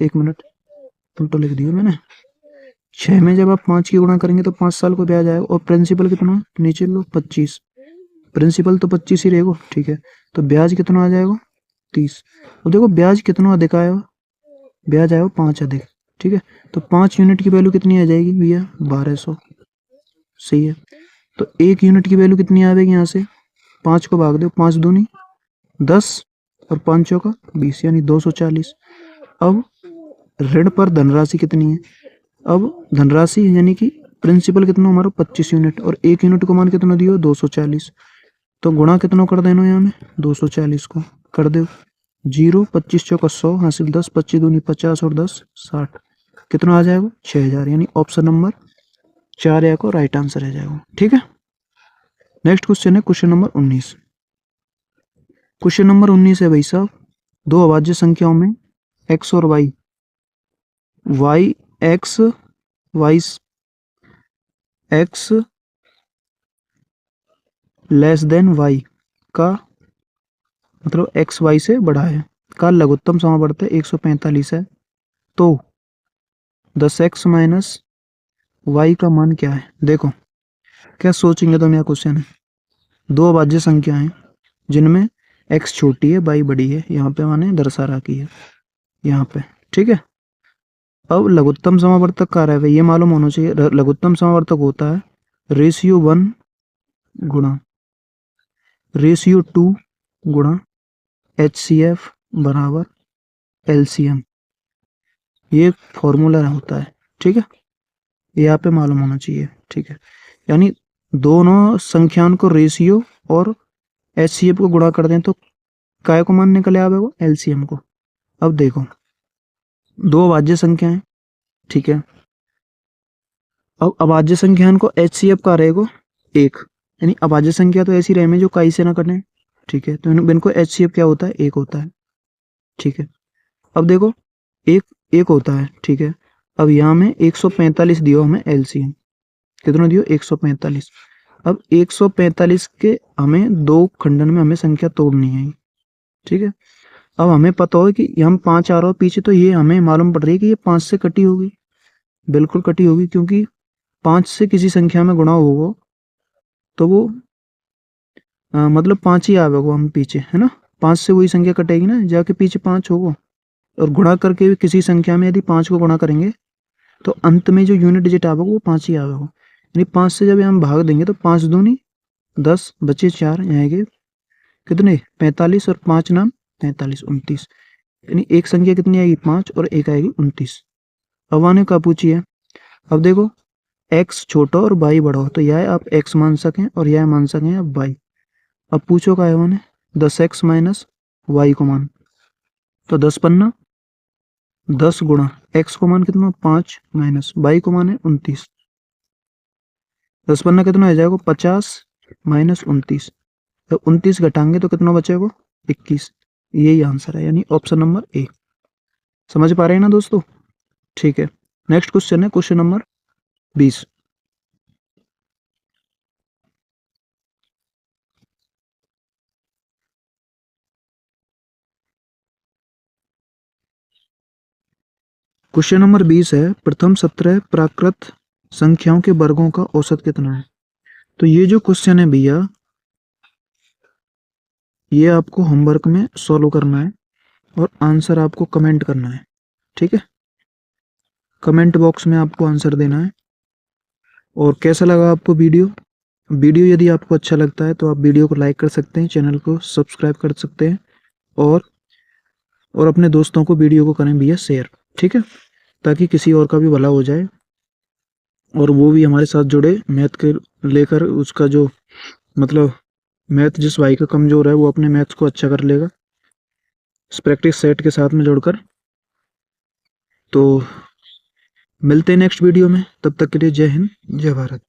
1 मिनट, उल्टा लिख दिया मैंने। 6 में जब आप 5 की गुणा करेंगे तो 5 साल को ब्याज आएगा। और प्रिंसिपल कितना, नीचे लो 25, प्रिंसिपल तो 25 ही रहेगा, ठीक है। तो ब्याज कितना आ जाएगा, 30। और देखो ब्याज कितना अधिक आएगा, ब्याज आएगा 5 अधिक, ठीक है। तो 5 यूनिट की वैल्यू कितनी आ जाएगी भैया, 1200, सही है। तो 1 यूनिट की वैल्यू कितनी आएगी, यहाँ से 5 को भाग दो, 5 दूनी 10 और 5 चौका 20, यानी 240। अब ऋण पर धनराशि कितनी है, अब धनराशि यानी कि प्रिंसिपल कितना हमारा 25 यूनिट, और 1 यूनिट को मान कितना दियो, 240। तो गुणा कितना कर देना, यहाँ में 240 को कर दो 0, 25 चौका 100 हासिल 10, 25 दूनी 50 और 10 60, कितना आ जाएगा 6000, यानी ऑप्शन नंबर 4 या को राइट आंसर आ जाएगा, ठीक है। नेक्स्ट क्वेश्चन है क्वेश्चन नंबर 19। क्वेश्चन नंबर 19 है भाई साहब, दो अभाज्य संख्याओं में x और y, y x y x less than y का मतलब x y से बड़ा है का लघुत्तम समावर्त 145 है, तो 10x माइनस y का मान क्या है। देखो क्या सोचेंगे तुम, यह क्वेश्चन है, दो अभाज्य संख्या है जिनमें x छोटी है y बड़ी है, यहाँ पे मैंने दर्शा रखी है यहाँ पे, ठीक है। अब लघुत्तम समावर्तक का रहा है, ये मालूम होना चाहिए। लघुत्तम समावर्तक होता है रेशियो 1 गुणा रेशियो 2 गुणा HCF बराबर LCM, ये फॉर्मूला होता है, ठीक है। ये यहाँ पे मालूम होना चाहिए, ठीक है। यानी दोनों संख्याओं को रेशियो और HCF को गुणा कर दें तो काय को मान निकले आवेगा, LCM को। अब देखो, दो अभाज्य संख्या है, ठीक है। अब अभाज्य संख्याओं को HCF का रहेगा 1, यानी अभाज्य संख्या तो ऐसी रहे में जो काई से ना कटे, ठीक है। तो इनको HCF क्या होता है, 1 होता है, ठीक है। अब देखो, एक एक होता है, ठीक है। अब यहाँ में 145 दियो हमें LCM, कितना दियो 145। अब 145 के हमें दो खंडन में हमें संख्या तोड़नी है, ठीक है। अब हमें पता हो कि हम 5 आ रहा हो पीछे, तो ये हमें मालूम पड़ रही है कि ये 5 से कटी होगी, बिल्कुल कटी होगी, क्योंकि 5 से किसी संख्या में गुणा होगा तो वो मतलब 5 ही आवेगा हम पीछे, है ना। 5 से वही संख्या कटेगी ना, जाके पीछे 5 होगा। और गुणा करके भी किसी संख्या में यदि 5 को गुणा करेंगे तो अंत में जो यूनिट डिजिट आवेगा वो 5 ही आवेगा। यानी 5 से जब हम भाग देंगे तो 5 दूनी 10 बचे 4, आएंगे कितने 45, और 5 नाम 45, 29। यानी एक संख्या कितनी आएगी 5 और एक आएगी 29। अब आने का पूछिए, अब देखो x छोटा और y बड़ा हो, तो यह आप x मान सकें और यह मान सकें आप y। अब पूछो का है 10x माइनस y को मान, तो 10 पन्ना 10 गुणा x को मान कितना 5 माइनस y को मान है 29, 10 पन्ना कितना आ जाएगा 50 माइनस 29, तो 29 घटाएंगे तो कितना बचेगा 21। यही आंसर है, यानी ऑप्शन नंबर ए। समझ पा रहे हैं ना दोस्तों? ठीक है, नेक्स्ट क्वेश्चन है क्वेश्चन नंबर 20। क्वेश्चन नंबर 20 है, प्रथम 17 प्राकृत संख्याओं के वर्गों का औसत कितना है? तो ये जो क्वेश्चन है भैया, ये आपको होमवर्क में सॉल्व करना है और आंसर आपको कमेंट करना है। ठीक है, कमेंट बॉक्स में आपको आंसर देना है। और कैसा लगा आपको वीडियो? वीडियो यदि आपको अच्छा लगता है तो आप वीडियो को लाइक कर सकते हैं, चैनल को सब्सक्राइब कर सकते हैं, और अपने दोस्तों को वीडियो को करें भैया शेयर। ठीक है, ताकि किसी और का भी भला हो जाए और वो भी हमारे साथ जुड़े मैथ के लेकर। उसका जो मतलब मैथ जिस भाई का कमजोर है वो अपने मैथ्स को अच्छा कर लेगा इस प्रैक्टिस सेट के साथ में जोड़कर। तो मिलते हैं नेक्स्ट वीडियो में, तब तक के लिए जय हिंद जय भारत।